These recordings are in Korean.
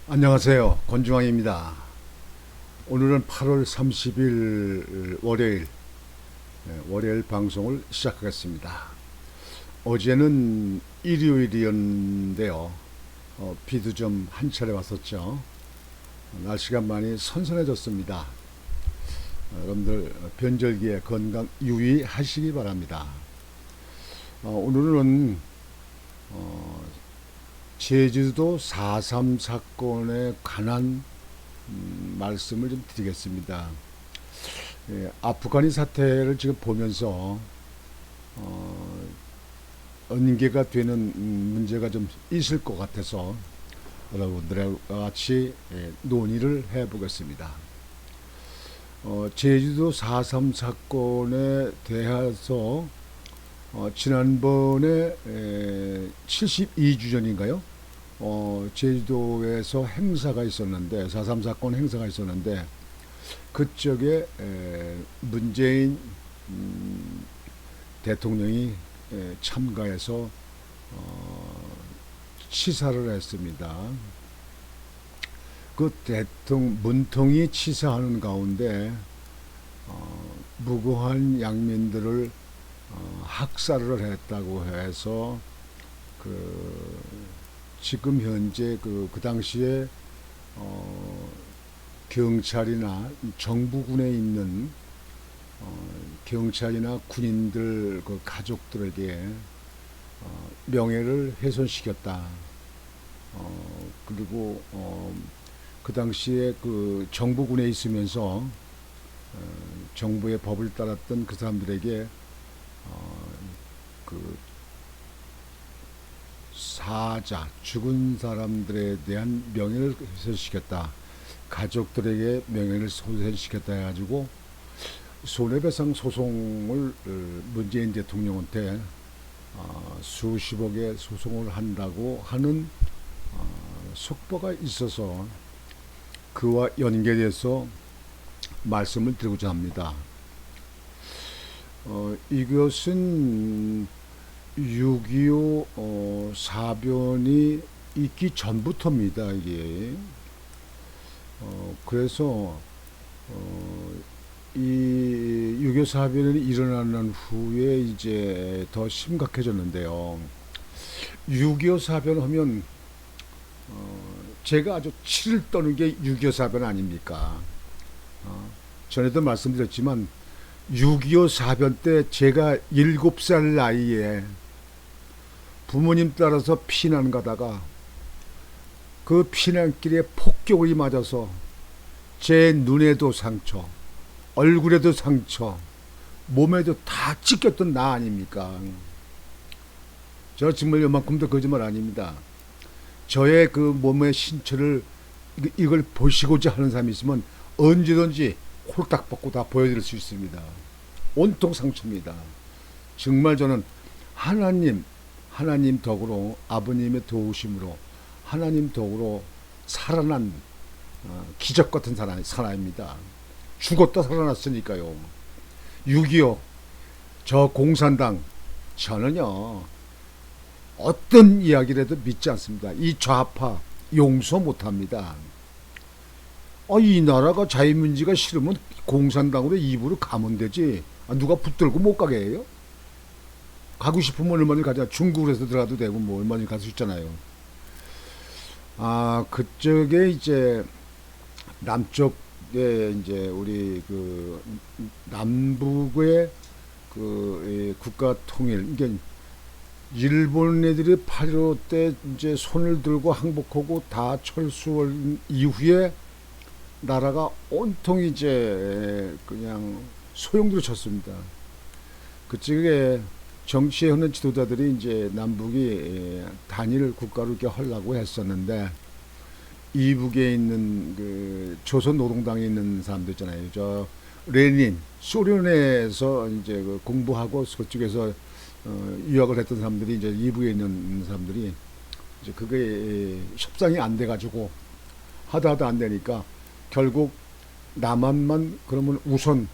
안녕하세요. 권중왕입니다. 오늘은 8월 30일 월요일 방송을 시작하겠습니다. 어제는 일요일이었는데요. 비도 좀 한 차례 왔었죠. 날씨가 많이 선선해졌습니다. 여러분들 변절기에 건강 유의하시기 바랍니다. 오늘은 어, 제주도 4.3 사건에 관한 말씀을 좀 드리겠습니다. 아프가니 사태를 지금 보면서 어, 연계가 되는 문제가 좀 있을 것 같아서 여러분들과 같이 논의를 해보겠습니다. 제주도 4.3 사건에 대해서 지난번에 72주년인가요? 제주도에서 행사가 있었는데 4.3 사건 행사가 있었는데 그쪽에 문재인 대통령이 참가해서 치사를 했습니다. 그 문통이 치사하는 가운데 무고한 양민들을 학살을 했다고 해서 지금 현재 그 당시에 경찰이나 정부군에 있는 경찰이나 군인들 그 가족들에게 명예를 훼손시켰다. 그리고 그 당시에 그 정부군에 있으면서 정부의 법을 따랐던 그 사람들에게 그 사자, 죽은 사람들에 대한 명예를 훼손시켰다. 가족들에게 명예를 훼손시켰다 해가지고 손해배상 소송을 문재인 대통령한테 수십억의 소송을 한다고 하는 속보가 있어서 그와 연계돼서 말씀을 드리고자 합니다. 이것은 6.25 사변이 있기 전부터입니다. 이게 그래서 이 6.25 사변이 일어나는 후에 이제 더 심각해졌는데요. 6.25 사변 하면 제가 아주 치를 떠는 게 6.25 사변 아닙니까? 전에도 말씀드렸지만 6.25 사변 때 제가 7살 나이에 부모님 따라서 피난 가다가 그 피난길에 폭격을 맞아서 제 눈에도 상처, 얼굴에도 상처, 몸에도 다 찢겼던 나 아닙니까? 저 정말 요만큼도 거짓말 아닙니다. 저의 그 몸의 신체를 이걸 보시고자 하는 사람이 있으면 언제든지 홀딱 벗고 다 보여드릴 수 있습니다. 온통 상처입니다. 정말 저는 하나님 덕으로 아버님의 도우심으로 하나님 덕으로 살아난 기적 같은 사람입니다. 죽었다 살아났으니까요. 6.25 저 공산당 저는요 어떤 이야기라도 믿지 않습니다. 이 좌파 용서 못합니다. 이 나라가 자유민주가 싫으면 공산당으로 입으로 가면 되지. 누가 붙들고 못 가게 해요? 가고 싶으면 얼마든지 가자. 중국에서 들어가도 되고 뭐 얼마든지 갈 수 있잖아요. 그쪽에 이제 남쪽에 이제 우리 그 남북의 그 국가 통일, 이게 일본 애들이 8.15 때 이제 손을 들고 항복하고 다 철수한 이후에 나라가 온통 이제 그냥 소용돌이 쳤습니다. 그쪽에 정치에 흐는 지도자들이 이제 남북이 단일 국가로 이렇게 하려고 했었는데 이북에 있는 그 조선 노동당에 있는 사람들 있잖아요. 저 레닌 소련에서 이제 그 공부하고 그쪽에서 유학을 했던 사람들이 이제 이북에 있는 사람들이 이제 그게 협상이 안 돼가지고 하다 안 되니까 결국 남한만 그러면 우선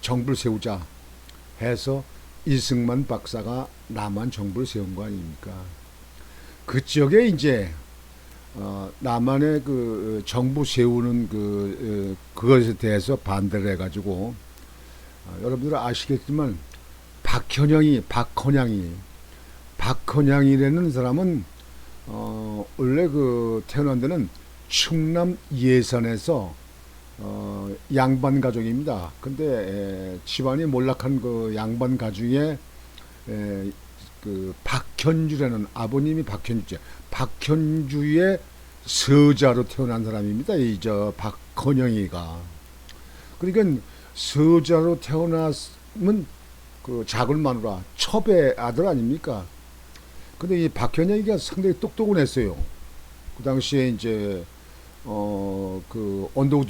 정부를 세우자 해서 이승만 박사가 남한 정부를 세운 거 아닙니까? 그 지역에 이제 남한의 그 정부 세우는 그것에 대해서 반대를 해가지고 여러분들 아시겠지만 박헌양이라는 사람은 원래 그 태어난 데는 충남 예산에서 양반 가족입니다. 근데 집안이 몰락한 그 양반 가족에 그 박현주라는 아버님이 박현주의 서자로 태어난 사람입니다. 이 저 박헌영이가. 그러니까 서자로 태어났으면 그 작은 마누라 첩의 아들 아닙니까? 근데 이 박현영이가 상당히 똑똑했어요. 그 당시에 이제 그 언더우드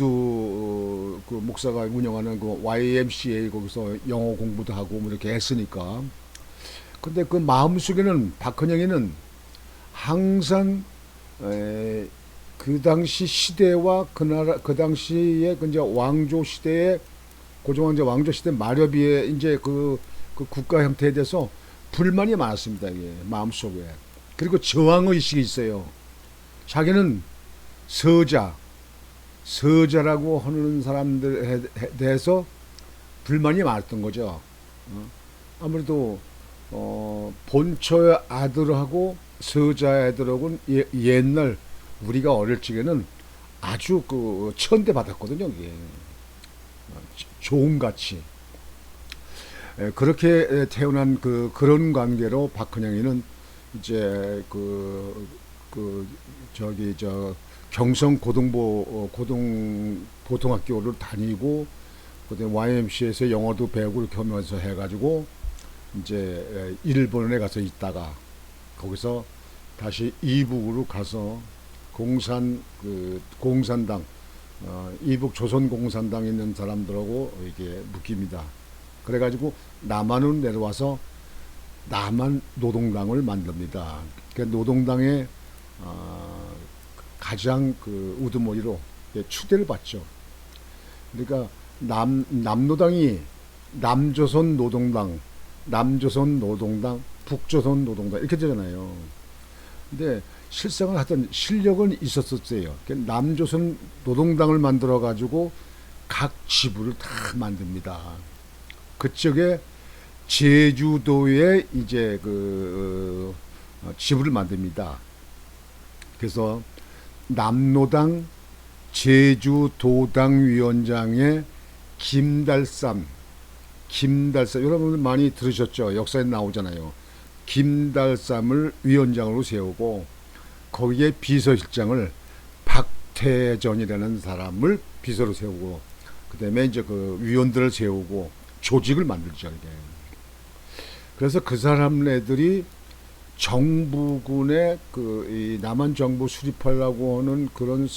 그 목사가 운영하는 그 YMCA 거기서 영어 공부도 하고 뭐 이렇게 했으니까. 근데 그 마음속에는 박헌영이는 항상 그 당시 시대와 그 나라 그 당시에 그 이제 왕조 시대의 고종왕제 왕조 시대 마렵이의 이제 그 국가 형태에 대해서 불만이 많았습니다. 이게 마음속에. 그리고 저항 의식이 있어요. 자기는 서자라고 하는 사람들에 대해서 불만이 많았던 거죠. 아무래도 본처의 아들하고 서자의 아들하고는 옛날 우리가 어릴 적에는 아주 그 천대받았거든요. 이게 조음같이. 그렇게 태어난 그런 관계로 박헌영이는 이제 저기 저 경성 고등학교를 다니고 그다음에 YMCA에서 영어도 배우고 이렇게 하면서 해가지고 이제 일본에 가서 있다가 거기서 다시 이북으로 가서 공산당 이북 조선공산당 있는 사람들하고 이게 묶입니다. 그래가지고 남한으로 내려와서 남한 노동당을 만듭니다. 그 노동당의 가장 그 우두머리로 추대를 받죠. 그러니까 남노당이 남조선 노동당, 북조선 노동당 이렇게 되잖아요. 근데 실상은 하여튼 실력은 있었었어요. 남조선 노동당을 만들어 가지고 각 지부를 다 만듭니다. 그쪽에 제주도에 이제 지부를 만듭니다. 그래서 남노당 제주도당위원장의 김달삼 여러분들 많이 들으셨죠? 역사에 나오잖아요. 김달삼을 위원장으로 세우고 거기에 비서실장을 박태전이라는 사람을 비서로 세우고 그다음에 이제 그 위원들을 세우고 조직을 만들죠. 이게. 그래서 그 사람네들이 정부군의 이 남한 정부 수립하려고 하는 그런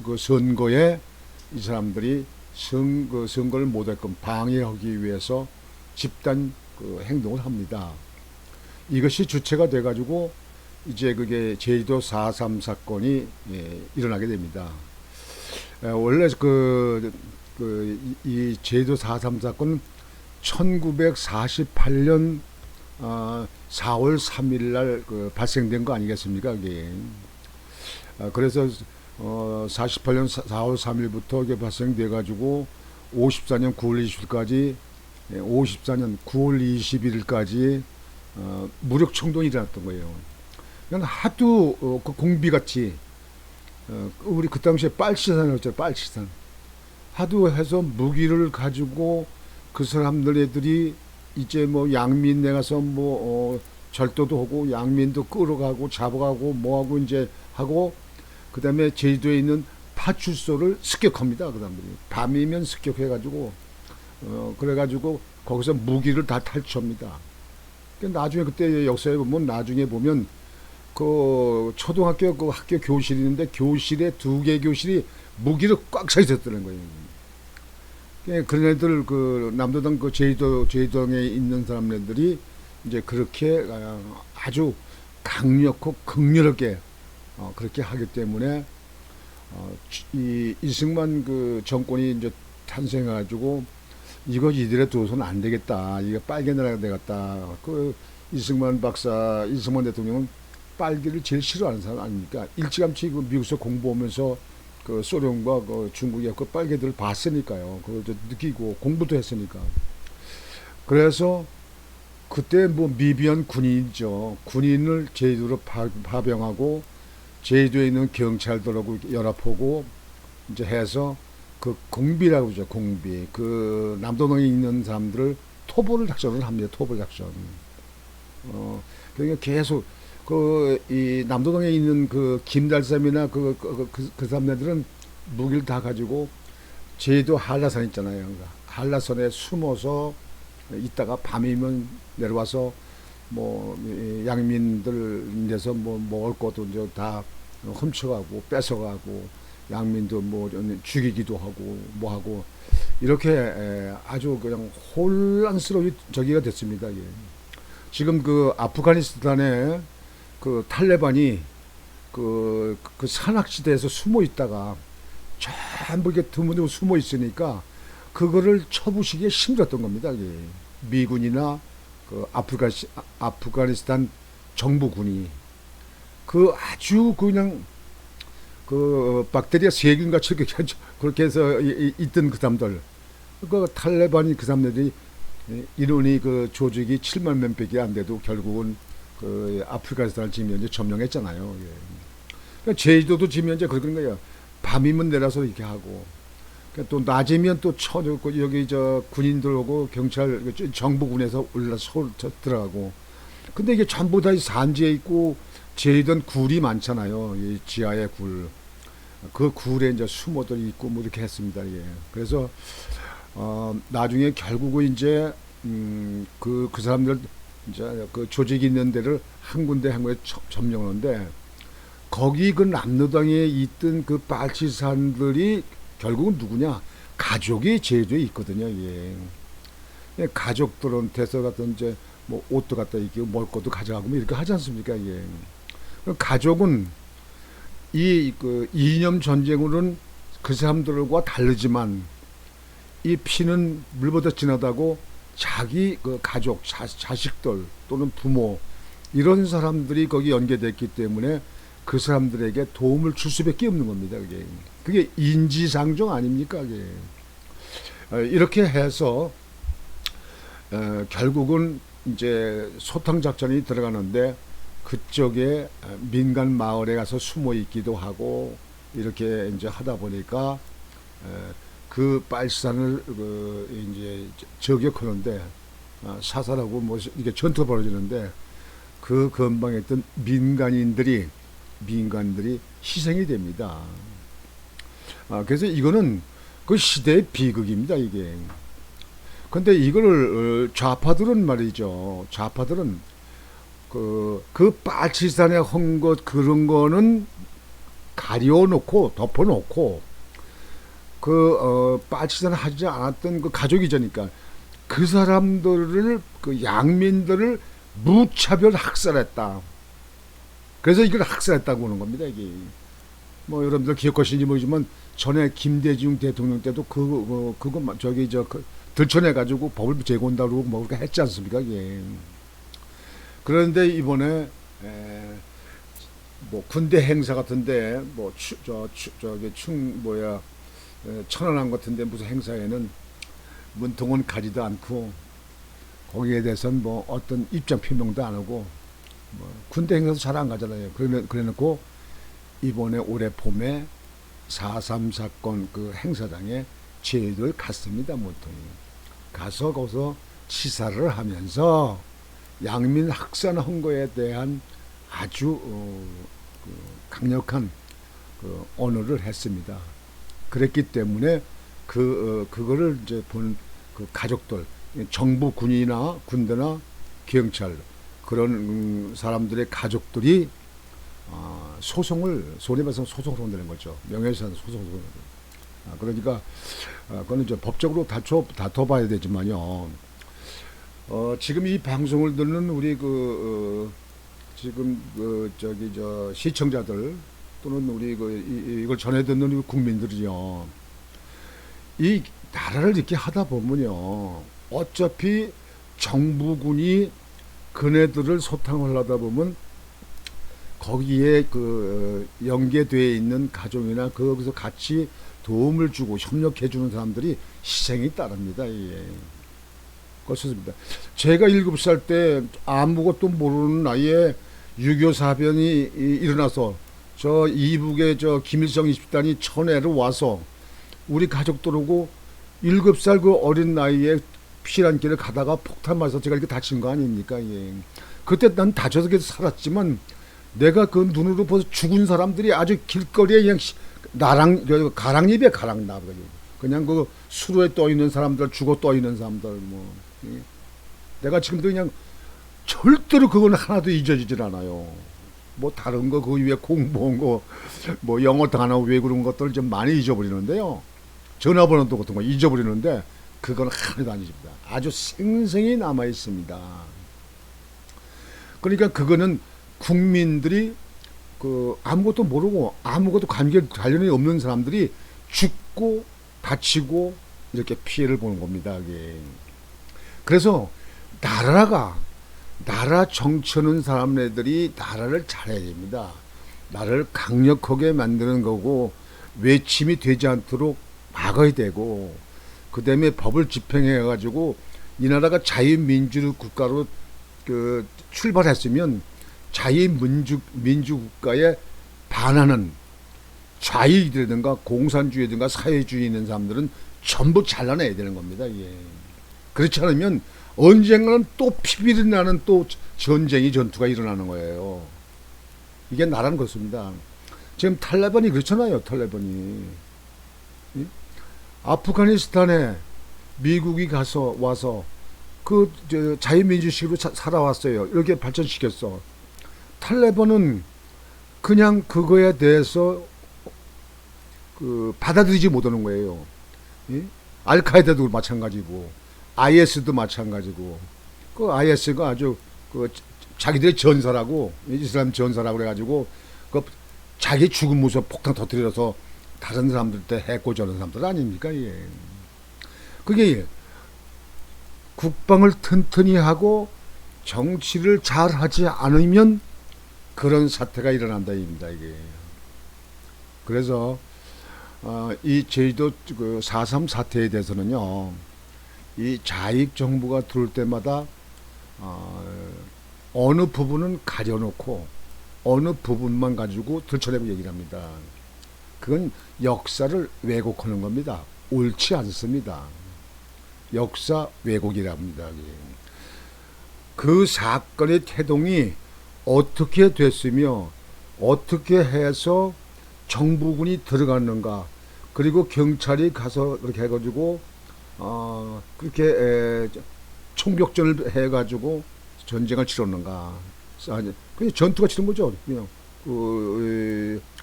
그 선거에 이 사람들이 선거를 못했건 방해하기 위해서 집단 행동을 합니다. 이것이 주체가 돼가지고 이제 그게 제주도 4.3 사건이 일어나게 됩니다. 원래 이 제주도 4.3 사건은 1948년 4월 3일 날 발생된 거 아니겠습니까? 그게. 그래서 48년 4월 3일부터 이게 발생돼 가지고 54년 9월 20일까지 54년 9월 21일까지 무력 총동이 일어났던 거예요. 그냥 하도 그 공비같이 우리 그 당시에 빨치산이었죠. 빨치산. 하도 해서 무기를 가지고 그 사람들 애들이 이제 뭐 양민 내가서 절도도 하고 양민도 끌어가고 잡아가고 뭐하고 이제 하고 그다음에 제주도에 있는 파출소를 습격합니다. 그 사람들이 밤이면 습격해가지고 그래가지고 거기서 무기를 다 탈취합니다. 나중에 그때 역사에 보면 나중에 보면 그 초등학교 그 학교 교실이 있는데 교실에 2개 교실이 무기로 꽉 차 있었다는 거예요. 그런 애들 남도당 제주도에 있는 사람들이 이제 그렇게 아주 강력하고 극렬하게 그렇게 하기 때문에 이 이승만 정권이 이제 탄생해가지고 이거 이들에 두어서는 안 되겠다. 이거 빨개 나라가 되겠다. 이승만 대통령은 빨갱이를 제일 싫어하는 사람 아닙니까? 일찌감치 그 미국에서 공부하면서 그 소련과 그 중국의 그 빨갱이들을 봤으니까요. 그걸 느끼고 공부도 했으니까. 그래서 그때 뭐 미비한 군인이죠. 군인을 제주도로 파병하고 제주도에 있는 경찰들하고 연합하고 이제 해서 그 공비라고 하죠. 공비. 그 남도동에 있는 사람들을 토벌 작전을 합니다. 토벌 작전. 그러니까 계속 그 이 남도동에 있는 그 김달삼이나 그 사람들은 무기를 다 가지고 제주도 한라산 있잖아요. 그러니까 한라산에 숨어서 있다가 밤이면 내려와서 뭐 양민들 인데서 뭐 먹을 것도 이제 다 훔쳐가고 뺏어가고 양민도 뭐 죽이기도 하고 뭐 하고 이렇게 아주 그냥 혼란스러운 저기가 됐습니다. 예. 지금 그 아프가니스탄에 그 탈레반이 그 산악지대에서 숨어 있다가 전부 이렇게 드문드문 숨어 있으니까 그거를 쳐부시기에 힘들었던 겁니다. 예. 미군이나 그 아프가니스탄 정부군이 그 아주 그냥 그 박테리아 세균같이 그렇게 해서 있던 그 사람들 그 탈레반이 그 사람들이 인원이 그 조직이 7만 명밖에 안 돼도 결국은 그 아프가니스탄을 지금 현재 점령했잖아요. 예. 그러니까 제주도도 지금 현재 그런 거예요. 밤이면 내려서 이렇게 하고 또 낮이면 또 여기 저 군인들하고 경찰 정부군에서 올라서 들어가고 근데 이게 전부 다 산지에 있고 제주도는 굴이 많잖아요. 이 지하의 굴. 그 굴에 이제 숨어들 있고 뭐 이렇게 했습니다. 예. 그래서 나중에 결국은 이제 그 사람들 이제 그 조직이 있는 데를 한 군데 한 군데 점령하는데 거기 그 남로당에 있던 그 빨치산들이 결국은 누구냐? 가족이 제주도에 있거든요. 예. 가족들한테서 같은 이제 뭐 옷도 갖다 입고 먹을 것도 가져가고 뭐 이렇게 하지 않습니까? 예. 가족은 이 그 이념 전쟁으로는 그 사람들과 다르지만 이 피는 물보다 진하다고 자기 그 가족, 자식들 또는 부모 이런 사람들이 거기 연계됐기 때문에 그 사람들에게 도움을 줄 수밖에 없는 겁니다. 그게 인지상정 아닙니까? 그게. 이렇게 해서 결국은 이제 소탕 작전이 들어가는데 그쪽에 민간 마을에 가서 숨어 있기도 하고 이렇게 이제 하다 보니까 그 빨산을 이제 저격하는데 사살하고 뭐 이게 전투가 벌어지는데 그 근방에 있던 민간인들이 희생이 됩니다. 그래서 이거는 그 시대의 비극입니다, 이게. 근데 이거를 좌파들은 말이죠. 좌파들은 그 빨치산에 한 것 그런 거는 가려놓고 덮어놓고 빨치산 하지 않았던 그 가족이자니까 그 사람들을 그 양민들을 무차별 학살했다. 그래서 이걸 학살했다고 하는 겁니다. 이게 뭐 여러분들 기억하시는지 모르지만 전에 김대중 대통령 때도 그거 저기 들춰내 가지고 법을 제공한다고 뭐 그렇게 했지 않습니까? 이게. 그런데 이번에 뭐 군대 행사 같은데 뭐 저기 천안함 같은데 무슨 행사에는 문통은 가지도 않고 거기에 대해서는 뭐 어떤 입장 표명도 안 하고 뭐 군대 행사도 잘 안 가잖아요. 그래놓고 이번에 올해 봄에 4.3 사건 그 행사장에 제주도를 갔습니다. 문통이 가서 거기서 치사를 하면서 양민 학살한 거에 대한 아주 강력한 언어를 했습니다. 그랬기 때문에 그거를 이제 본 그 가족들, 정부 군이나 군대나 경찰 그런 사람들의 가족들이 소송을 소송을 한다는 거죠. 명예훼손 소송을. 그러니까 그거는 이제 법적으로 다퉈봐야 되지만요. 지금 이 방송을 듣는 우리 지금 시청자들 또는 우리 이걸 전해 듣는 우리 국민들이요. 이 나라를 이렇게 하다 보면요. 어차피 정부군이 그네들을 소탕을 하다 보면 거기에 그 연계되어 있는 가족이나 거기서 같이 도움을 주고 협력해 주는 사람들이 희생이 따릅니다. 예. 그렇습니다. 제가 7살 때 아무것도 모르는 나이에 6.25 사변이 일어나서 저 이북의 저 김일성 20단이 천해로 와서 우리 가족들하고 7살 그 어린 나이에 피난길을 가다가 폭탄 맞아서 제가 이렇게 다친 거 아닙니까? 예. 그때 난 다쳐서 계속 살았지만 내가 그 눈으로 봐서 죽은 사람들이 아주 길거리에 그냥 나랑 가랑잎에 가랑 나버려. 그냥 그 수로에 떠 있는 사람들, 죽어 떠 있는 사람들 뭐. 예. 내가 지금도 그냥 절대로 그건 하나도 잊어지질 않아요. 뭐 다른 거 그 위에 공부한 거 뭐 영어 단어 외우는 것들을 좀 많이 잊어버리는데요. 전화번호도 같은 거 잊어버리는데 그건 하나도 안 잊습니다. 아주 생생히 남아 있습니다. 그러니까 그거는 국민들이 그 아무것도 모르고 아무것도 관련이 없는 사람들이 죽고 다치고 이렇게 피해를 보는 겁니다. 이게. 그래서 나라 정치하는 사람들이 나라를 잘해야 됩니다. 나라를 강력하게 만드는 거고 외침이 되지 않도록 막아야 되고 그 다음에 법을 집행해 가지고 이 나라가 자유민주 국가로 그 출발했으면 자유민주 국가에 반하는 좌익이라든가 공산주의든가 사회주의 있는 사람들은 전부 잘라내야 되는 겁니다. 예. 그렇지 않으면 언젠가는 또 피비린 나는 또 전투가 일어나는 거예요. 이게 나라는 것입니다. 지금 탈레반이 그렇잖아요. 탈레반이. 예? 아프가니스탄에 미국이 와서 그 자유민주식으로 살아왔어요. 이렇게 발전시켰어. 탈레반은 그냥 그거에 대해서 그 받아들이지 못하는 거예요. 예? 알카에다도 마찬가지고 IS도 마찬가지고 그 IS가 아주 그 자기들의 전사라고 이슬람 전사라고 그래가지고 그 자기 죽은 모습 폭탄 터뜨려서 다른 사람들한테 해코지하는 사람들 아닙니까? 예. 그게 국방을 튼튼히 하고 정치를 잘 하지 않으면 그런 사태가 일어난다 입니다. 이게. 그래서 이 제주도 그 4.3 사태에 대해서는요, 이 좌익 정부가 들어올 때마다 어느 부분은 가려놓고 어느 부분만 가지고 들춰내고 얘기를 합니다. 그건 역사를 왜곡하는 겁니다. 옳지 않습니다. 역사 왜곡이라 합니다. 그 사건의 태동이 어떻게 됐으며 어떻게 해서 정부군이 들어갔는가, 그리고 경찰이 가서 그렇게 해가지고 그렇게 총격전을 해가지고 전쟁을 치렀는가. 그냥 전투가 치른 거죠. 그냥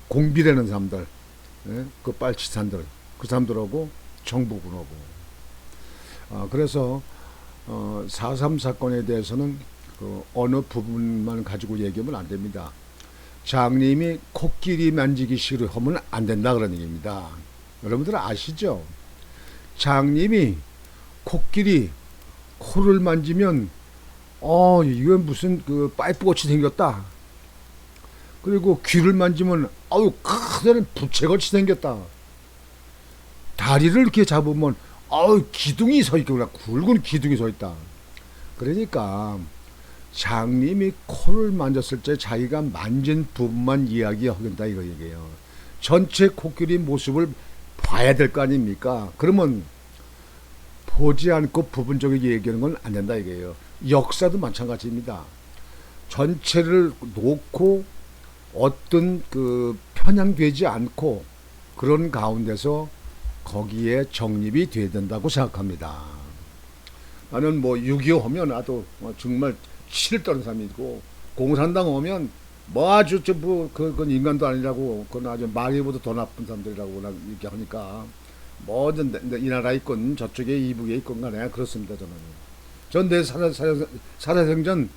공비라는 사람들, 그 빨치산들, 그 사람들하고 정부군하고. 그래서 4.3 사건에 대해서는 그 어느 부분만 가지고 얘기하면 안 됩니다. 장님이 코끼리 만지기 싫어하면 안 된다 그런 얘기입니다. 여러분들 아시죠? 장님이 코를 만지면 이건 무슨 그 파이프같이 생겼다. 그리고 귀를 만지면 크다란 부채같이 생겼다. 다리를 이렇게 잡으면 기둥이 서 있구나. 굵은 기둥이 서 있다. 그러니까 장님이 코를 만졌을 때 자기가 만진 부분만 이야기하겠다 이거 얘기예요. 전체 코끼리 모습을 봐야 될 거 아닙니까? 그러면 보지 않고 부분적으로 얘기하는 건 안 된다 이거예요. 역사도 마찬가지입니다. 전체를 놓고 어떤 그 편향되지 않고 그런 가운데서 거기에 정립이 돼야 된다고 생각합니다. 나는 뭐 6.25 하면 나도 정말 치를 떠는 사람이고, 공산당 오면 뭐 아주 그건 인간도 아니라고, 그건 아주 마귀보다 더 나쁜 사람들이라고 얘기하니까 뭐든 이 나라에 있건 저쪽에 이북에 있건 간에 그렇습니다. 전 내 살아생전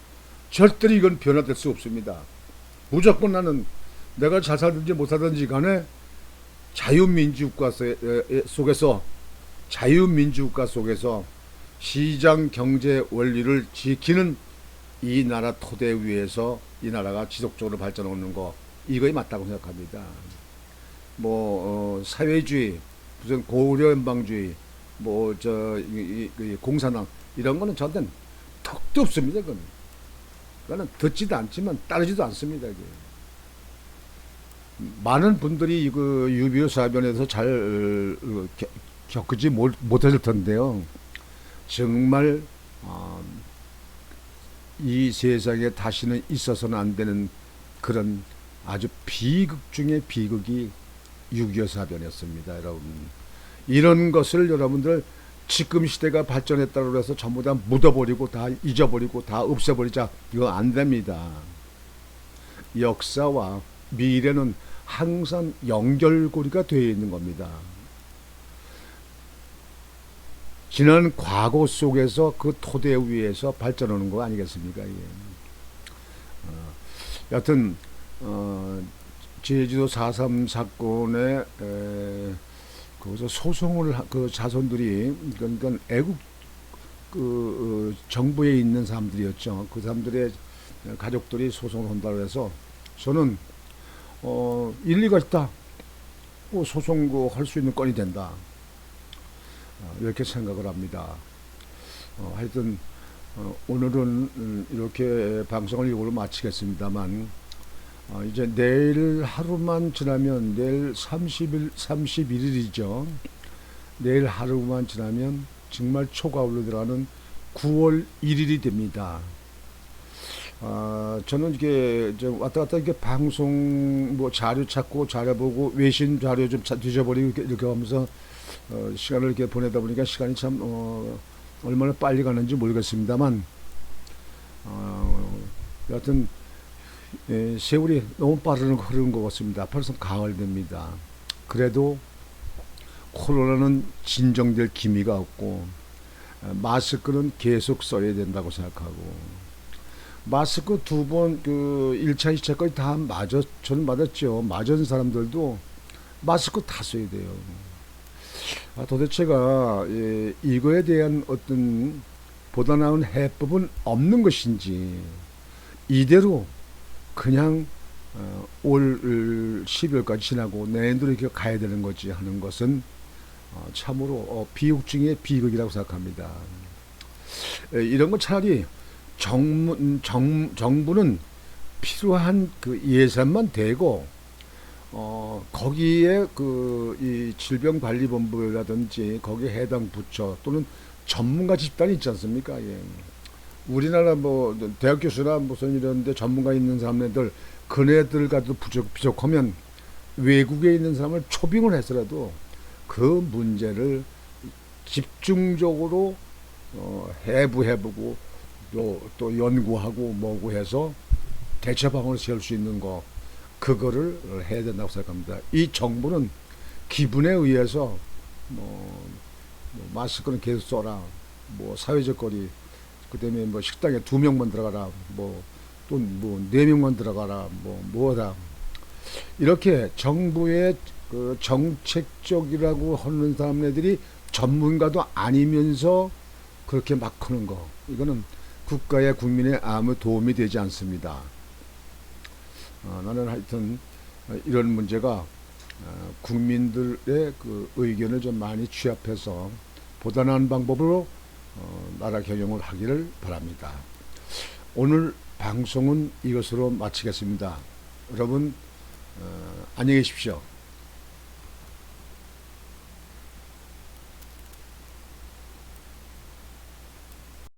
절대로 이건 변화될 수 없습니다. 무조건 나는 내가 잘 살든지 못 살든지 간에 자유민주국가 속에서 시장 경제 원리를 지키는 이 나라 토대 위에서 이 나라가 지속적으로 발전하는 거 이거에 맞다고 생각합니다. 사회주의, 무슨 고려연방주의, 공산당 이런 거는 저한테는 턱도 없습니다. 그거는 듣지도 않지만 따르지도 않습니다. 이게. 많은 분들이 그 유비오 사변에서 잘 겪지 못했을 텐데요. 정말 이 세상에 다시는 있어서는 안 되는 그런 아주 비극 중의 비극이 6.25 사변이었습니다, 여러분. 이런 것을 여러분들 지금 시대가 발전했다고 해서 전부 다 묻어버리고 다 잊어버리고 다 없애버리자, 이거 안 됩니다. 역사와 미래는 항상 연결고리가 되어 있는 겁니다. 지난 과거 속에서 그 토대 위에서 발전하는 거 아니겠습니까? 예. 여하튼 제주도 4.3 사건에 거기서 소송을 그 자손들이 그러니까 애국 정부에 있는 사람들이었죠. 그 사람들의 가족들이 소송을 한다고 해서 저는 일리가 있다. 소송 할 수 있는 건이 된다. 이렇게 생각을 합니다. 하여튼 오늘은 이렇게 방송을 이걸로 마치겠습니다만 이제 내일 하루만 지나면 내일 31일이죠. 내일 하루만 지나면 정말 초가을로 들어가는 9월 1일이 됩니다. 저는 이게 왔다 갔다 이렇게 방송 자료 찾고 자료 보고 외신 자료 좀 뒤져버리고 이렇게 하면서 시간을 이렇게 보내다 보니까 시간이 참 얼마나 빨리 가는지 모르겠습니다만 여하튼 세월이 너무 흐르는 것 같습니다. 벌써 가을 됩니다. 그래도 코로나는 진정될 기미가 없고 마스크는 계속 써야 된다고 생각하고 마스크 2번 1차, 2차까지 다 저는 맞았죠. 맞은 사람들도 마스크 다 써야 돼요. 도대체가 이거에 대한 어떤 보다 나은 해법은 없는 것인지 이대로 그냥 올 12월까지 지나고 내년도 이렇게 가야 되는 거지 하는 것은 참으로 비극 중에 비극이라고 생각합니다. 이런 건 차라리 정부는 필요한 그 예산만 대고 거기에 이 질병관리본부라든지 거기에 해당 부처 또는 전문가 집단이 있지 않습니까? 예. 우리나라 대학 교수나 무슨 이런데 전문가 있는 사람들 그네들과도 부족하면 외국에 있는 사람을 초빙을 해서라도 그 문제를 집중적으로 해부해보고 또 연구하고 뭐고 해서 대처 방안을 세울 수 있는 거 그거를 해야 된다고 생각합니다. 이 정부는 기분에 의해서 마스크는 계속 써라, 사회적 거리, 그다음에 식당에 2명만 들어가라, 또 4명만 들어가라, 뭐다 이렇게 정부의 그 정책적이라고 하는 사람들이 전문가도 아니면서 그렇게 막 하는 거 이거는 국가의 국민에 아무 도움이 되지 않습니다. 나는 하여튼 이런 문제가 국민들의 그 의견을 좀 많이 취합해서 보다 나은 방법으로 나라 경영을 하기를 바랍니다. 오늘 방송은 이것으로 마치겠습니다. 여러분 안녕히 계십시오.